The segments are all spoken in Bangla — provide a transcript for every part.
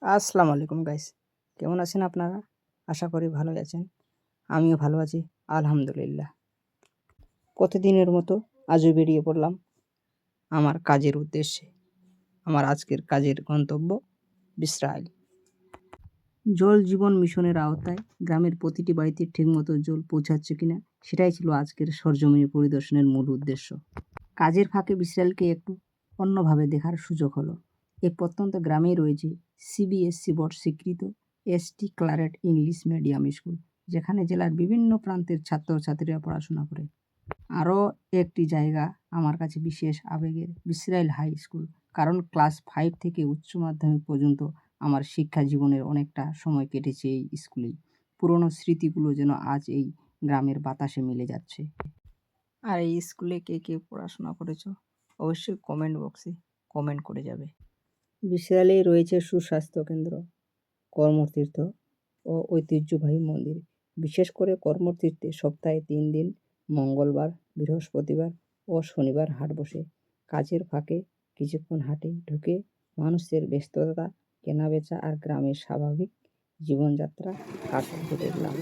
আসসালামু আলাইকুম গাইস, কেমন আছেন আপনারা? আশা করি ভালোই আছেন। আমিও ভালো আছি, আলহামদুলিল্লাহ। প্রতিদিনের মতো আজও বেরিয়ে পড়লাম আমার কাজের উদ্দেশ্যে। আমার আজকের কাজের গন্তব্য ইসরায়েল। জল জীবন মিশনের আওতায় গ্রামের প্রতিটি বাড়িতে ঠিকমতো জল পৌঁছাচ্ছে কিনা সেটাই ছিল আজকের সরজমিনে পরিদর্শনের মূল উদ্দেশ্য। কাজের ফাঁকে ইসরায়েলকে একটু অন্যভাবে দেখার সুযোগ হলো। এই প্রত্যন্ত গ্রামেই রয়েছে সিবিএসসি বোর্ড স্বীকৃত ST Claret English medium school, যেখানে জেলার বিভিন্ন প্রান্তের ছাত্রছাত্রীরা পড়াশোনা করে। আরও একটি জায়গা আমার কাছে বিশেষ আবেগের, ইসরায়েল হাই স্কুল, কারণ ক্লাস 5 থেকে উচ্চ মাধ্যমিক পর্যন্ত আমার শিক্ষা জীবনের অনেকটা সময় কেটেছে এই স্কুলেই। পুরনো স্মৃতিগুলো যেন আজ এই গ্রামের বাতাসে মিলে যাচ্ছে। আর এই স্কুলে কে কে পড়াশোনা করেছো অবশ্যই কমেন্ট বক্সে কমেন্ট করে যাবে। বিশালেই রয়েছে সুস্বাস্থ্য কেন্দ্র, কর্মতীর্থ ও ঐতিহ্যবাহী মন্দির। বিশেষ করে কর্মতীর্থে সপ্তাহে 3 দিন মঙ্গলবার, বৃহস্পতিবার ও শনিবার হাট বসে। কাজের ফাঁকে কিছুক্ষণ হাটে ঢুকে মানুষের ব্যস্ততা, কেনাবেচা আর গ্রামের স্বাভাবিক জীবনযাত্রা কাটাতে দেখলাম।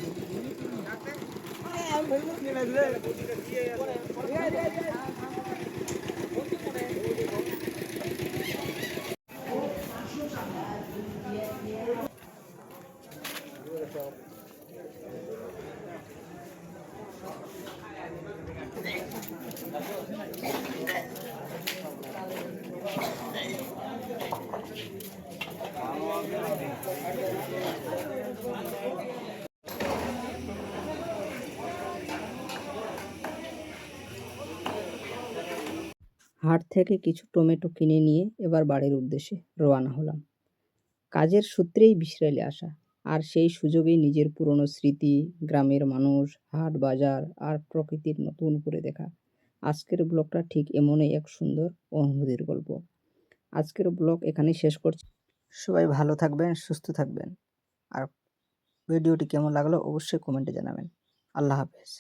হাট থেকে কিছু টমেটো কিনে নিয়ে এবার বাড়ির উদ্দেশ্যে রওনা হলাম। কাজের সূত্রেই ইসরায়েলে আসা, আর সেই সুযোগেই নিজের পুরনো স্মৃতি, গ্রামের মানুষ, হাট বাজার আর প্রকৃতির নতুন করে দেখা। আজকের ব্লগটা ঠিক এমনই এক সুন্দর অনুভূতির গল্প। আজকের ব্লগ এখানেই শেষ করছি। সবাই ভালো থাকবেন, সুস্থ থাকবেন, আর ভিডিওটি কেমন লাগলো অবশ্যই কমেন্টে জানাবেন। আল্লাহ হাফেজ।